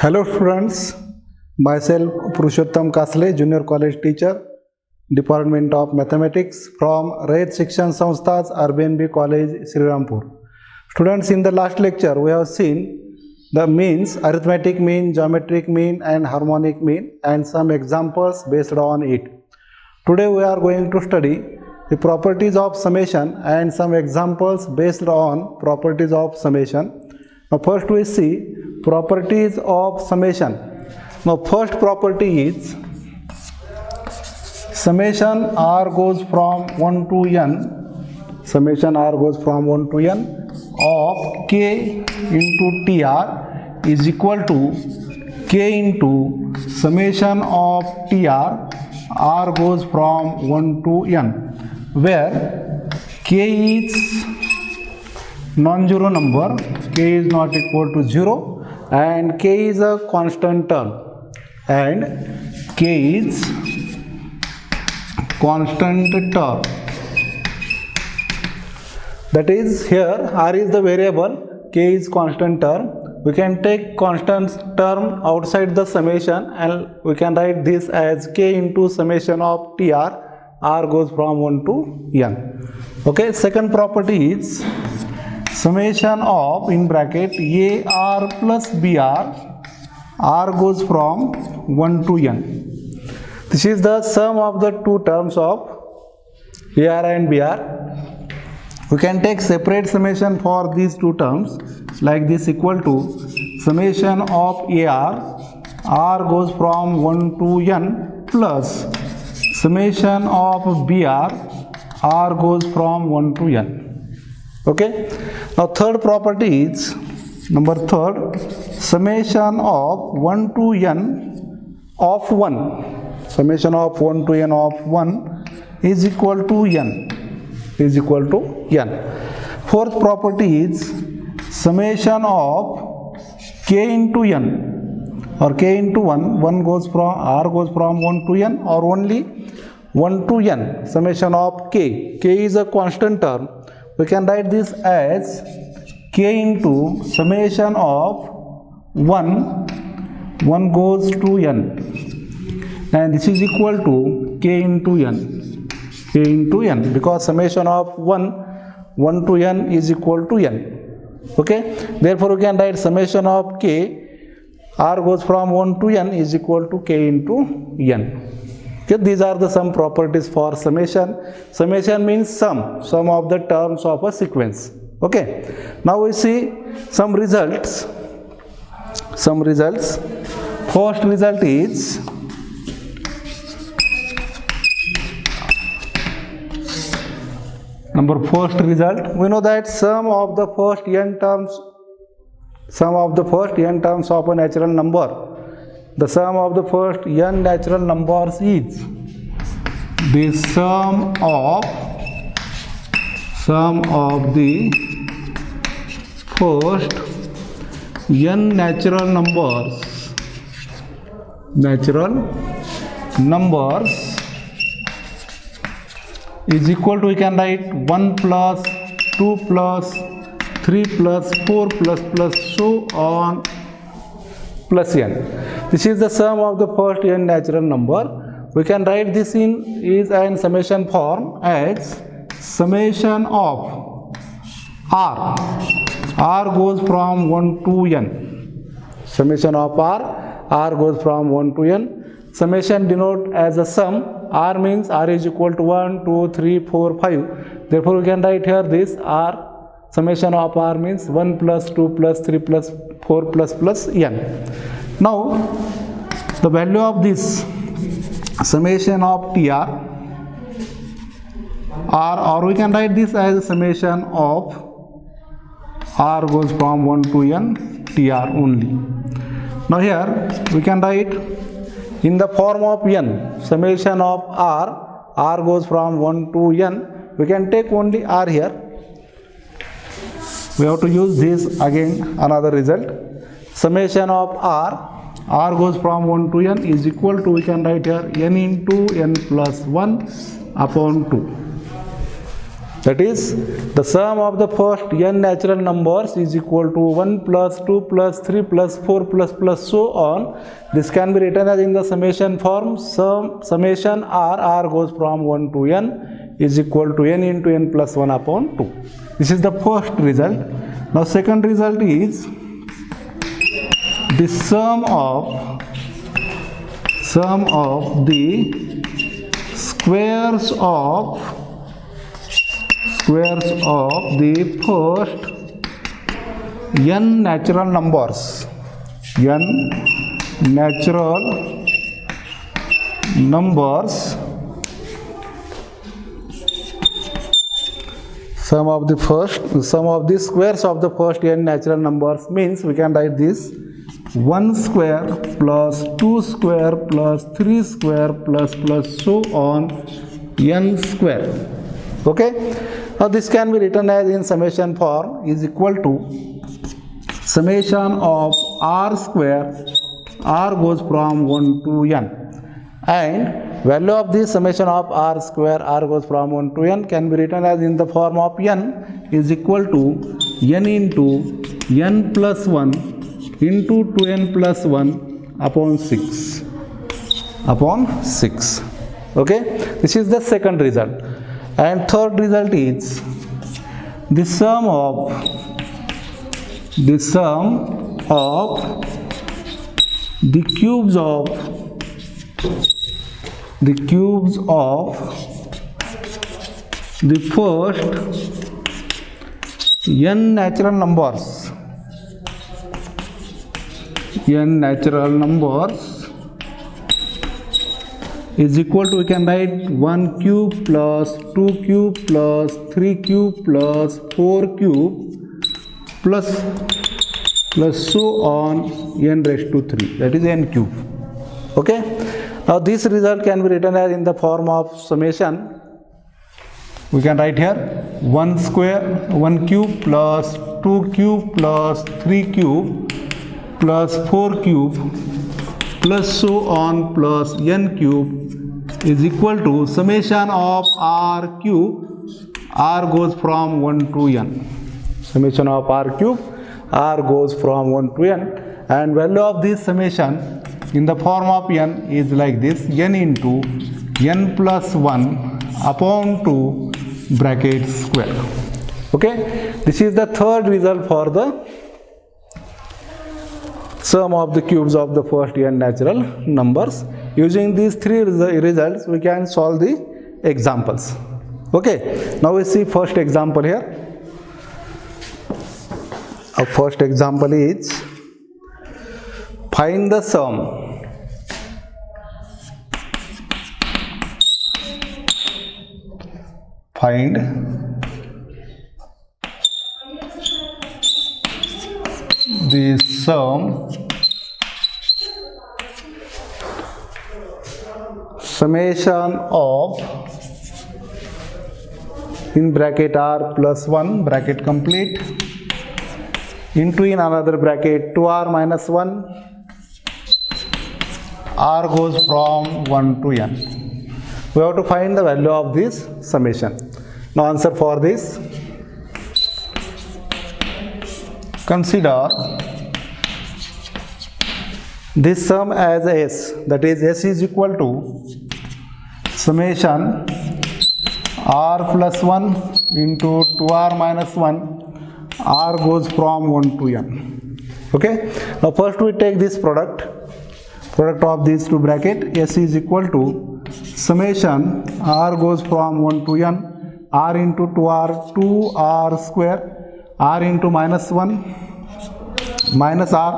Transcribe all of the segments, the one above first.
Hello students, myself Purushottam Kasle, Junior College Teacher, Department of Mathematics from Rayat Shikshan Samsthas, RBNB College, Srirampur. Students, in the last lecture we have seen the means, arithmetic mean, geometric mean and harmonic mean and some examples based on it. Today we are going to study the properties of summation and some examples based on properties of summation. Now first we see properties of summation. Now first property is summation r goes from 1 to n, summation r goes from 1 to n of k into tr is equal to k into summation of tr r goes from 1 to n, where k is non-zero number, k is not equal to 0 and k is a constant term and k is constant term. That is, here r is the variable, k is constant term. We can take constant term outside the summation and we can write this as k into summation of tr, r goes from 1 to n. Okay, second property is summation of in bracket ar plus br, r goes from 1 to n. This is the sum of the two terms of ar and br. We can take separate summation for these two terms like this, equal to summation of ar, r goes from 1 to n, plus summation of br, r goes from 1 to n. Okay. Now third property is number third, summation of 1 to n of 1, summation of 1 to n of 1 is equal to n, is equal to n. Fourth property is summation of k into n or k into 1 goes from r goes from 1 to n or only 1 to n, summation of k is a constant term. We can write this as k into summation of 1 goes to n, and this is equal to k into n, because summation of 1 to n is equal to n. Okay, therefore we can write summation of k, r goes from 1 to n is equal to k into n. Okay, these are the some properties for summation. Summation means sum of the terms of a sequence. Okay, now we see some results. First result is first result. We know that sum of the first n terms of a natural number, the sum of the first n natural numbers is the sum of the first n natural numbers is equal to, we can write 1 plus 2 plus 3 plus 4 plus so on plus n. This is the sum of the first n natural number. We can write this in summation form as summation of r goes from 1 to n. Summation of r goes from 1 to n. Summation denote as a sum. R means r is equal to 1, 2, 3, 4, 5. Therefore we can write here this r, summation of r means 1 plus 2 plus 3 plus 4 plus n. Now the value of this summation of tr, or we can write this as a summation of r goes from 1 to n tr only. Now here we can write in the form of n, summation of r goes from 1 to n. We can take only r here. We have to use this again, another result. Summation of r goes from 1 to n is equal to, we can write here n into n plus 1 upon 2. That is, the sum of the first n natural numbers is equal to 1 plus 2 plus 3 plus 4 plus so on. This can be written as in the summation form. Summation r goes from 1 to n is equal to n into n plus 1 upon 2. This is the first result. Now second result is the sum of the squares of the first n natural numbers. N natural numbers. Sum of the squares of the first n natural numbers means we can write this 1 square plus 2 square plus 3 square plus so on n square. Okay. Now this can be written as in summation form is equal to summation of r square, r goes from 1 to n, and value of this summation of r square, r goes from 1 to n can be written as in the form of n is equal to n into n plus 1 into 2n plus 1 upon 6. Okay, this is the second result. And third result is the sum of the cubes of the first n natural numbers. Is equal to, we can write 1 cube plus 2 cube plus 3 cube plus 4 cube plus so on n raised to 3, that is n cube. Okay. Now this result can be written as in the form of summation. We can write here 1 cube plus 2 cube plus 3 cube plus 4 cube plus so on plus n cube is equal to summation of r cube, r goes from 1 to n. Summation of r cube, r goes from 1 to n, and value of this summation in the form of n is like this, n into n plus 1 upon 2 bracket square. Okay, this is the third result for the sum of the cubes of the first n natural numbers. Using these three results, we can solve the examples. Okay, now we see first example here. Our first example is find the sum summation of in bracket r plus 1 bracket complete into in another bracket 2r minus 1, r goes from 1 to n. We have to find the value of this summation. Now answer for this. Consider this sum as s, that is s is equal to summation r plus 1 into 2r minus 1, r goes from 1 to n. Okay, now first we take this product of these two bracket. S is equal to summation r goes from 1 to n, r into 2r square, r into minus 1 minus r,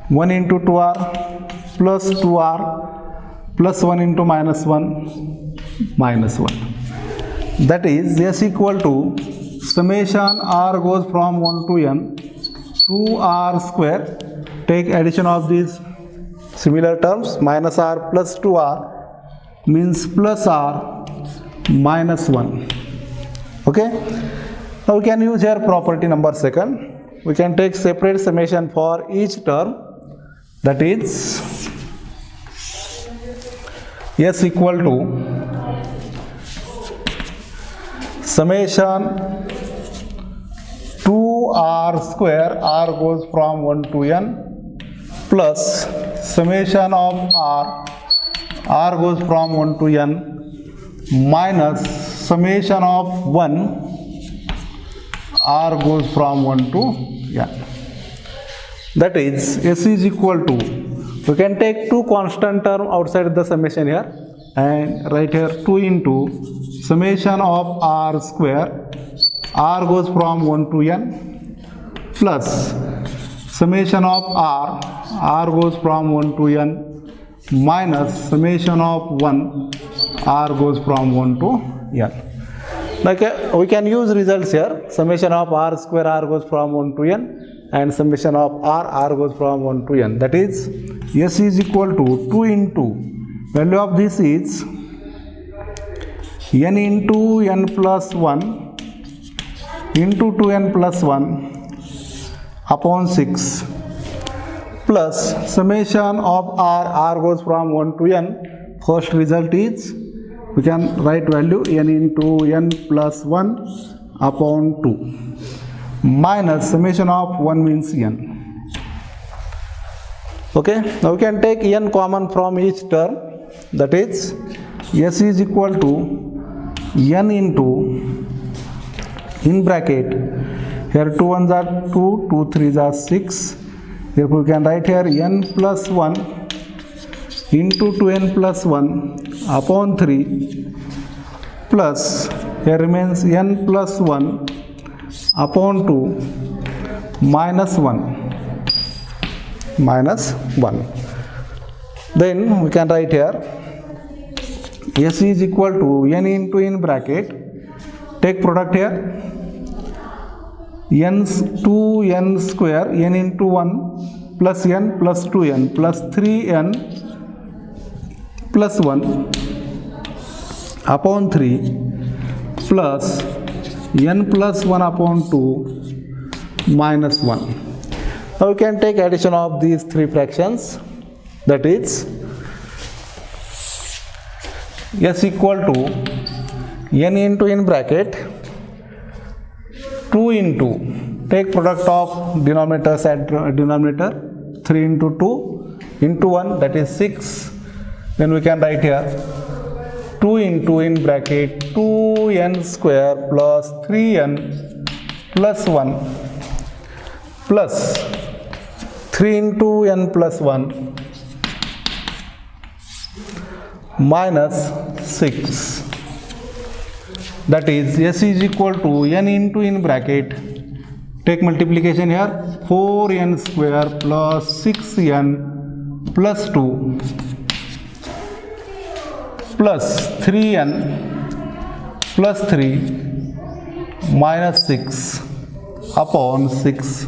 1 into 2r plus 2r plus 1 into minus 1 minus 1. That is s equal to summation r goes from 1 to n 2r square. Take addition of these similar terms, minus r plus 2r means plus r minus 1. Okay, now we can use here property number second. We can take separate summation for each term, that is s equal to summation 2r square, r goes from 1 to n, plus summation of r goes from 1 to n, minus summation of 1, r goes from 1 to n. That is, S is equal to, we can take two constant term outside the summation here, and write here 2 into summation of r square, r goes from 1 to n, plus summation of r goes from 1 to n, minus summation of 1, r goes from 1 to n. Like we can use results here, summation of r square, r goes from 1 to n, and summation of r goes from 1 to n. That is, S is equal to 2 into, value of this is n into n plus 1 into 2n plus 1 upon 6, plus summation of r goes from 1 to n. First result is, we can write value n into n plus 1 upon 2, minus summation of 1 means n. Okay, now we can take n common from each term. That is, S is equal to n into, in bracket, here 2 1s are 2, 2 3s are 6, therefore we can write here n plus 1 into 2n plus 1 upon 3, plus here remains n plus 1 upon 2 minus 1. Then we can write here S is equal to n into, in bracket, take product here, n 2n square, n into 1 plus n plus 2n plus 3n plus 1 upon 3, plus n plus 1 upon 2 minus 1. Now we can take addition of these three fractions. That is, S equal to n into, in bracket, 2 into, take product of denominators and denominator, 3 into 2 into 1, that is 6. Then we can write here 2 into, in bracket, 2n square plus 3n plus 1 plus 3 into n plus 1 minus 6. That is, S is equal to n into, in bracket, take multiplication here, 4n square plus 6n plus 2 plus 3n plus 3 minus 6 upon 6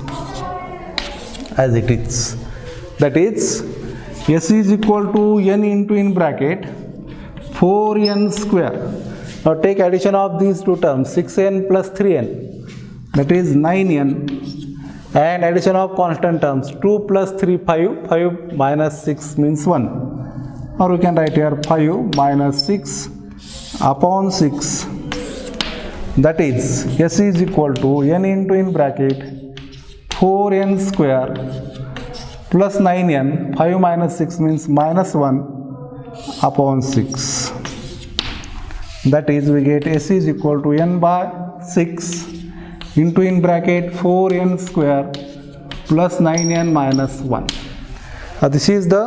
as it is. That is, S is equal to n into, in bracket, 4n square. Now take addition of these two terms, 6n plus 3n, that is 9n, and addition of constant terms, 2 plus 3 5, 5 minus 6 means 1. Or we can write here 5 minus 6 upon 6. That is, S is equal to n into, in bracket, 4n square plus 9n, 5 minus 6 means minus 1 upon 6. That is, we get S is equal to n by 6 into, in bracket, 4n square plus 9n minus 1. This is the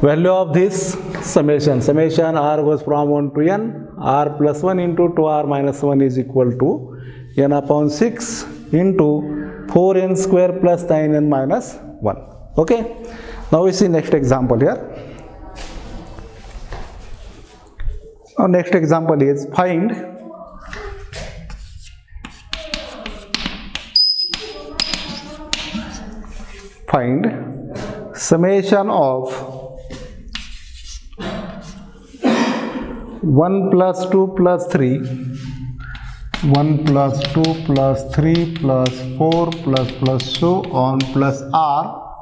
value of this summation. Summation r goes from 1 to n, r plus 1 into 2r minus 1 is equal to n upon 6 into 4n square plus 9n minus 1. Okay, now we see next example here. Our next example is find summation of 1 plus 2 plus 3, 1 plus 2 plus 3 plus 4 plus so on plus r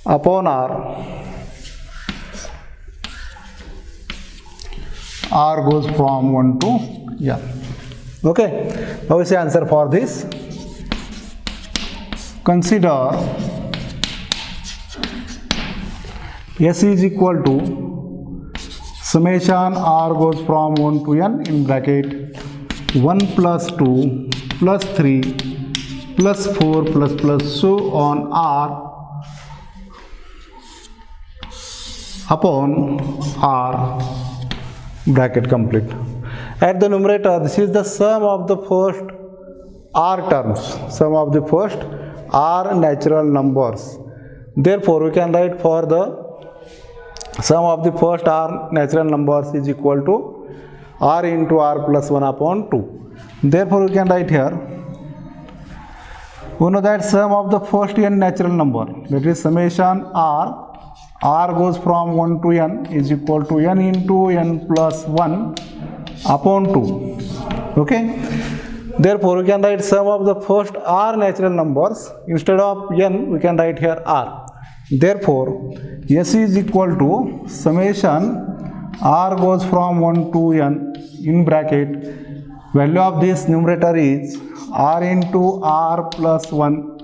upon r r goes from 1 to n. Okay, now we see answer for this. Consider S is equal to summation r goes from 1 to n in bracket 1 plus 2 plus 3 plus 4 plus so on r upon r, bracket complete. At the numerator, this is the sum of the first r terms, sum of the first r natural numbers. Therefore, we can write for the sum of the first r natural numbers is equal to r into r plus 1 upon 2. Therefore, we can write here, we know that sum of the first n natural number, that is summation r goes from 1 to n is equal to n into n plus 1 upon 2. Okay. Therefore, we can write sum of the first r natural numbers. Instead of n, we can write here r. Therefore, S is equal to summation r goes from 1 to n in bracket. Value of this numerator is r into r plus 1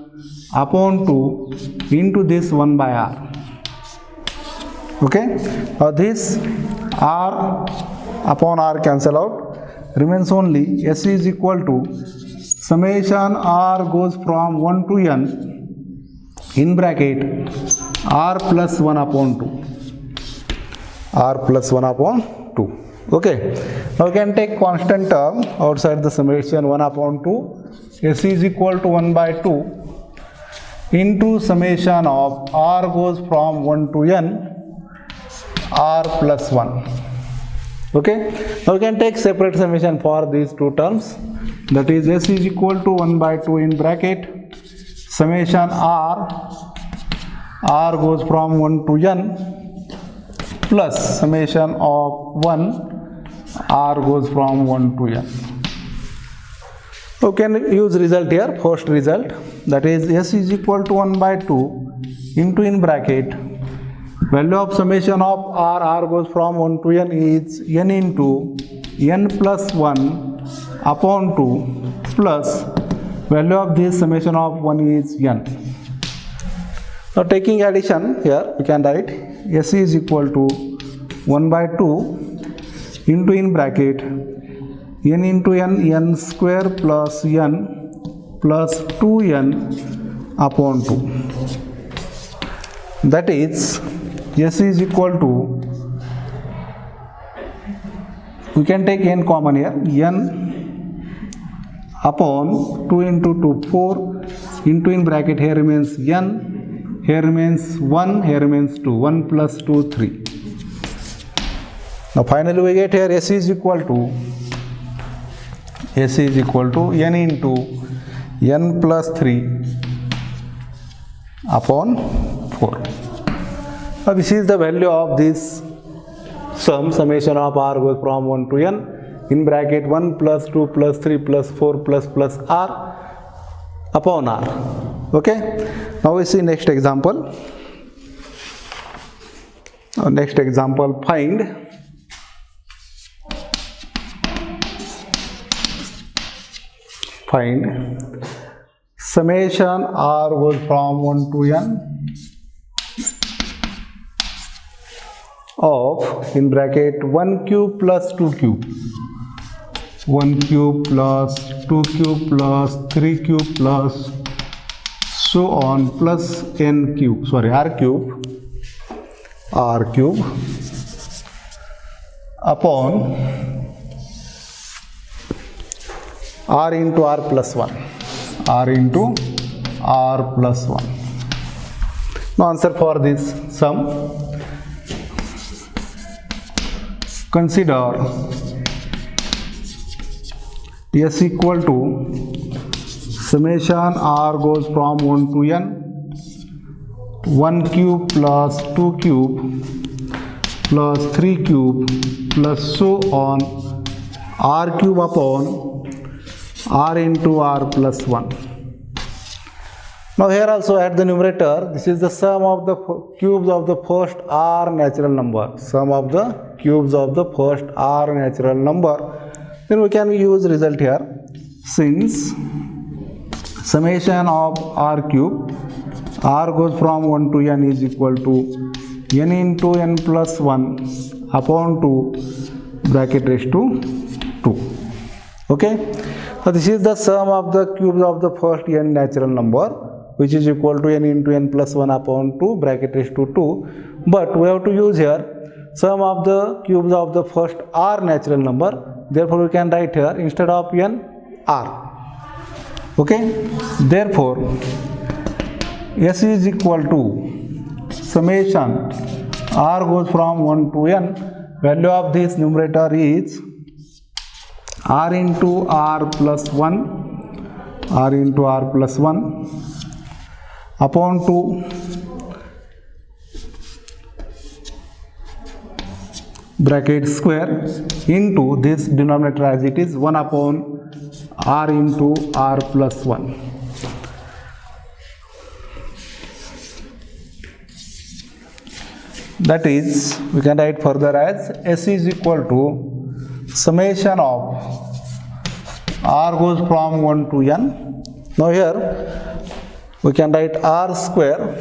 upon 2 into this 1 by r. Okay. This r upon r cancel out. Remains only S is equal to summation r goes from 1 to n in bracket r plus 1 upon 2. R plus 1 upon 2. Okay. Now we can take constant term outside the summation 1 upon 2. S is equal to 1 by 2 into summation of r goes from 1 to n r plus 1. Okay. Now we can take separate summation for these two terms. That is S is equal to 1 by 2 in bracket summation r goes from 1 to n plus summation of 1 r goes from 1 to n. You can use result here, first result, that is S is equal to 1 by 2 into in bracket value of summation of r goes from 1 to n is n into n plus 1 upon 2 plus value of this summation of 1 is n. Now taking addition here, we can write S is equal to 1 by 2 into in bracket n into n square plus n plus 2n upon 2. That is S is equal to, we can take n common here, n upon 2 into 2, 4 into in bracket here remains n, here remains 1, here remains 2, 1 plus 2, 3. Now finally we get here S is equal to n into n plus 3 upon 4. Now this is the value of this summation of r goes from 1 to n in bracket 1 plus 2 plus 3 plus 4 plus r upon r. Okay. Now we see next example. Next example, find summation r goes from 1 to n of in bracket 1 cube plus 2 cube, 1 cube plus 2 cube plus 3 cube plus so on plus n cube, sorry, r cube upon r into r plus 1, r into r plus 1. Now answer for this sum. Consider S equal to summation r goes from 1 to n 1 cube plus 2 cube plus 3 cube plus so on r cube upon r into r plus 1. Now here also at the numerator, this is the sum of the cubes of the first r natural number, sum of the cubes of the first r natural number, then we can use result here. Since summation of r cube, r goes from 1 to n is equal to n into n plus 1 upon 2 bracket raised to 2. Okay, so this is the sum of the cubes of the first n natural number, which is equal to n into n plus 1 upon 2 bracket raised to 2. But we have to use here sum of the cubes of the first r natural number. Therefore, we can write here instead of n, r. Okay, therefore s is equal to summation r goes from 1 to n. Value of this numerator is r into r plus 1, r into r plus 1 upon 2 bracket square into this denominator as it is 1 upon r into r plus 1. That is, we can write further as s is equal to summation of r goes from 1 to n. Now here we can write r square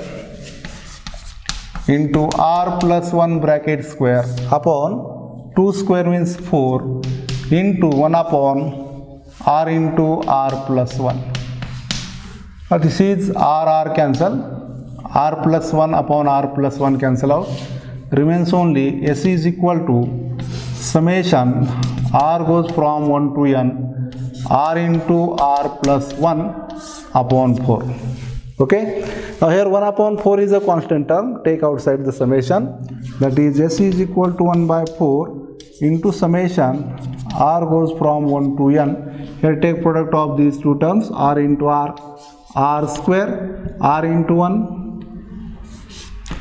into r plus 1 bracket square upon 2 square means 4 into 1 upon r into r plus 1. Now this is r cancel, r plus 1 upon r plus 1 cancel out, remains only s is equal to summation r goes from 1 to n r into r plus 1 upon 4. Okay, now here 1 upon 4 is a constant term, take outside the summation, that is s is equal to 1 by 4 into summation r goes from 1 to n. Here take product of these two terms, r into r square, r into 1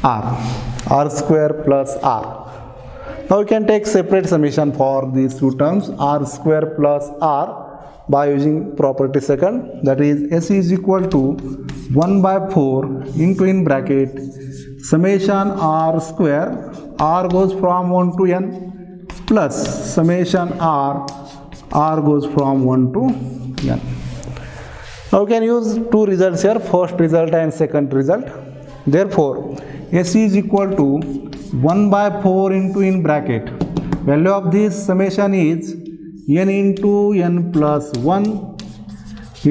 r square plus r. Now we can take separate summation for these two terms, r square plus r, by using property second, that is s is equal to 1 by 4 into in bracket summation r square, r goes from 1 to n, plus summation r goes from 1 to n. Now we can use two results here, first result and second result. Therefore s is equal to 1 by 4 into in bracket, value of this summation is n into n plus 1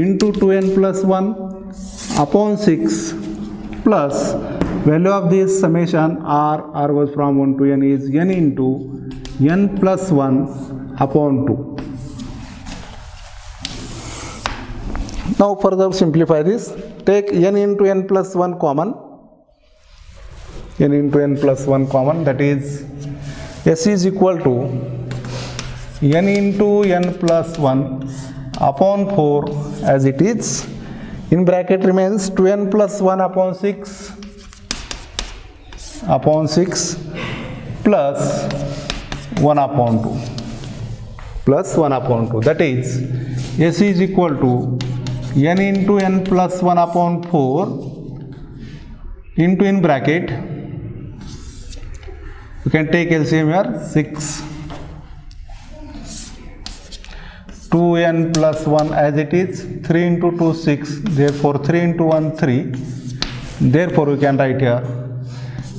into 2n plus 1 upon 6 plus value of this summation r goes from 1 to n is n into n plus 1 upon 2. Now further simplify this, take n into n plus 1 common, n into n plus 1 common, that is s is equal to n into n plus 1 upon 4 as it is, in bracket remains 2n plus 1 upon 6 plus 1 upon 2 plus 1 upon 2, that is s is equal to n into n plus 1 upon 4 into in bracket, you can take LCM here, 6 2n plus 1 as it is, 3 into 2 6, therefore 3 into 1 3, therefore we can write here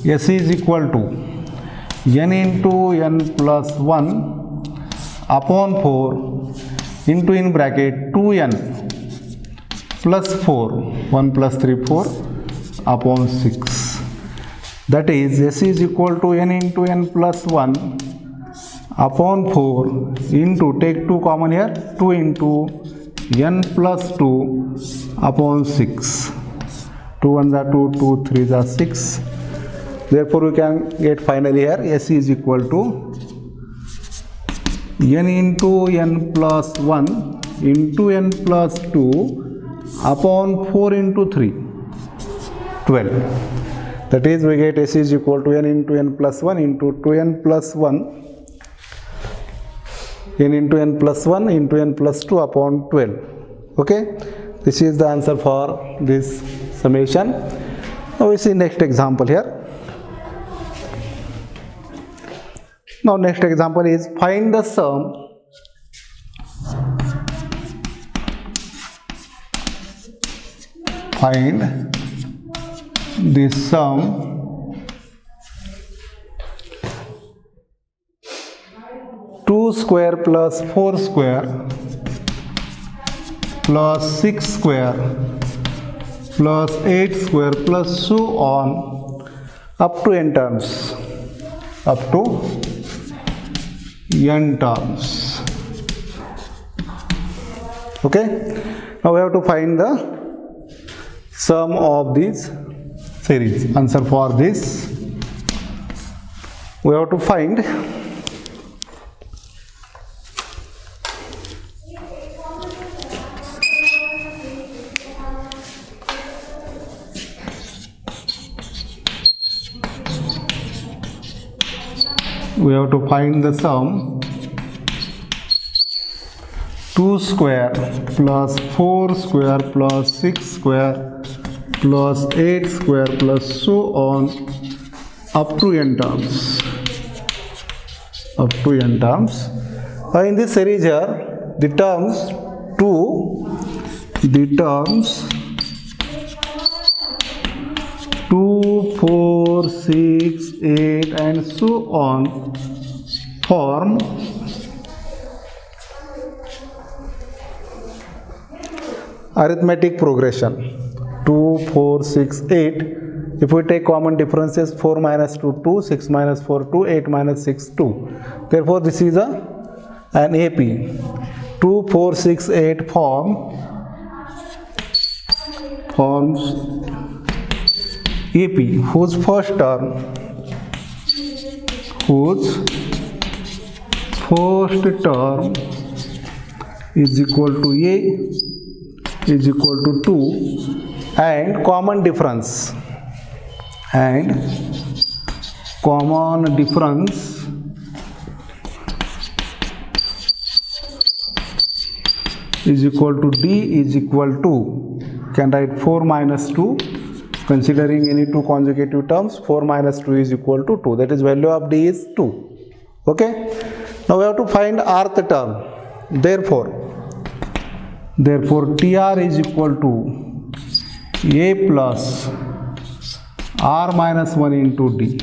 s is equal to n into n plus 1 upon 4 into in bracket 2n plus 4, 1 plus 3 4 upon 6, that is s is equal to n into n plus 1 upon 4 into, take 2 common here, 2 into n plus 2 upon 6, 2 1s are 2, 2 3s are 6, therefore we can get finally here s is equal to n into n plus 1 into n plus 2 upon 4 into 3, 12, that is we get s is equal to n into n plus 1 into 2n plus 1, n into n plus 1 into n plus 2 upon 12. Okay, this is the answer for this summation. Now we see next example here. Now next example is find the sum two square plus 4 square plus 6 square plus 8 square plus so on up to n terms. Okay, now we have to find the sum of these series. Answer for this, we have to find the sum 2 square plus 4 square plus 6 square plus 8 square plus so on up to n terms. In this series here, the terms 2, 4, 6, 8 and so on form arithmetic progression. 2, 4, 6, 8. If we take common differences, 4 minus 2, 2, 6 minus 4, 2, 8 minus 6, 2. Therefore, this is an AP. 2, 4, 6, 8 forms AP, whose first term is equal to A is equal to 2 and common difference is equal to D is equal to, can write 4 minus 2, considering any two consecutive terms, 4 minus 2 is equal to 2, that is value of D is 2. Okay, now we have to find rth term. Therefore TR is equal to A plus R minus 1 into D.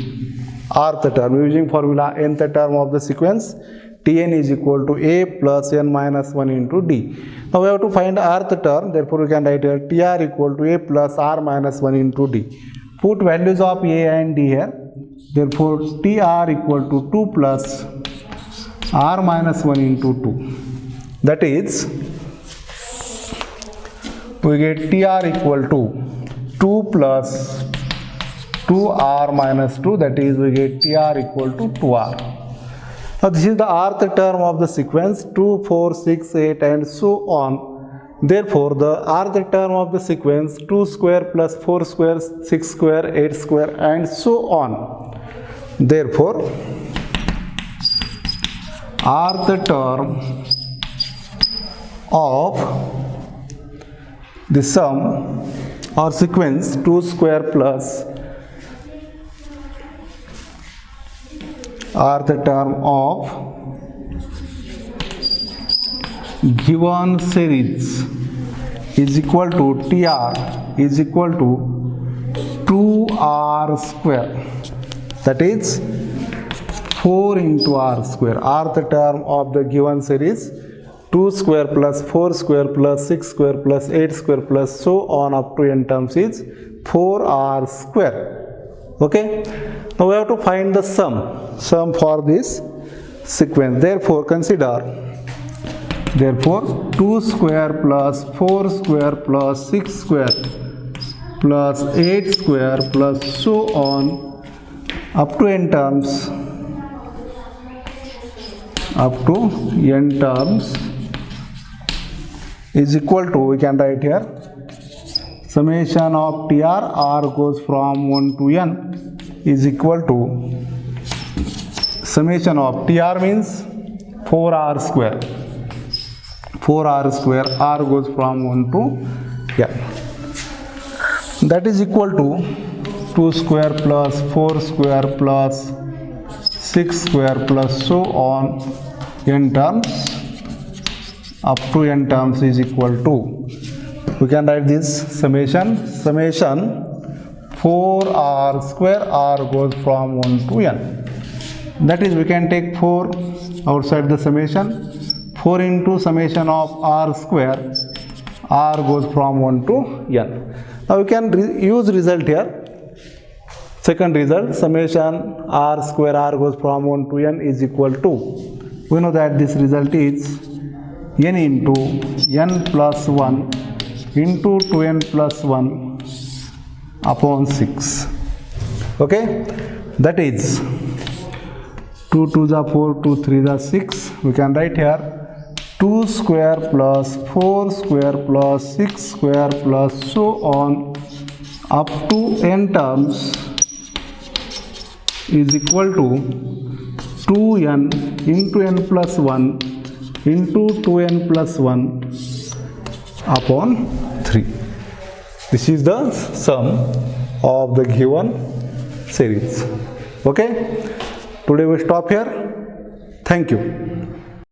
Rth term, using formula nth term of the sequence, Tn is equal to A plus n minus 1 into D. Now we have to find rth term, therefore we can write here TR equal to A plus R minus 1 into D. Put values of A and D here. Therefore TR equal to 2 plus R minus 1 into 2. That is, we get TR equal to 2 plus 2R minus 2, that is we get TR equal to 2R. Now this is the rth term of the sequence 2, 4, 6, 8 and so on. Therefore the rth term of the sequence 2 square plus 4 square, 6 square, 8 square and so on. Therefore rth term of the sum or sequence 2 square plus rth term of given series is equal to TR is equal to 2R square, that is 4 into R square. Rth term of the given series 2 square plus 4 square plus 6 square plus 8 square plus so on up to n terms is 4R square. Okay, now we have to find the sum for this sequence. Therefore consider, 2 square plus 4 square plus 6 square plus 8 square plus so on up to n terms is equal to, we can write here, summation of TR, R goes from 1 to n is equal to summation of TR means 4R square, R goes from 1 to n, that is equal to 2 square plus 4 square plus 6 square plus so on n terms up to n terms is equal to, we can write this summation 4r square, r goes from 1 to n. That is, we can take 4 outside the summation. 4 into summation of r square, r goes from 1 to n. Now we can use result here. Second result, summation r square, r goes from 1 to n is equal to, we know that this result is n into n plus 1 into 2n plus 1 upon 6. Okay, that is 2 2 the 4, 2 3 the 6. We can write here 2 square plus 4 square plus 6 square plus so on up to n terms is equal to 2n into n plus 1 into 2n plus 1 upon 3. This is the sum of the given series. Okay, today we stop here. Thank you.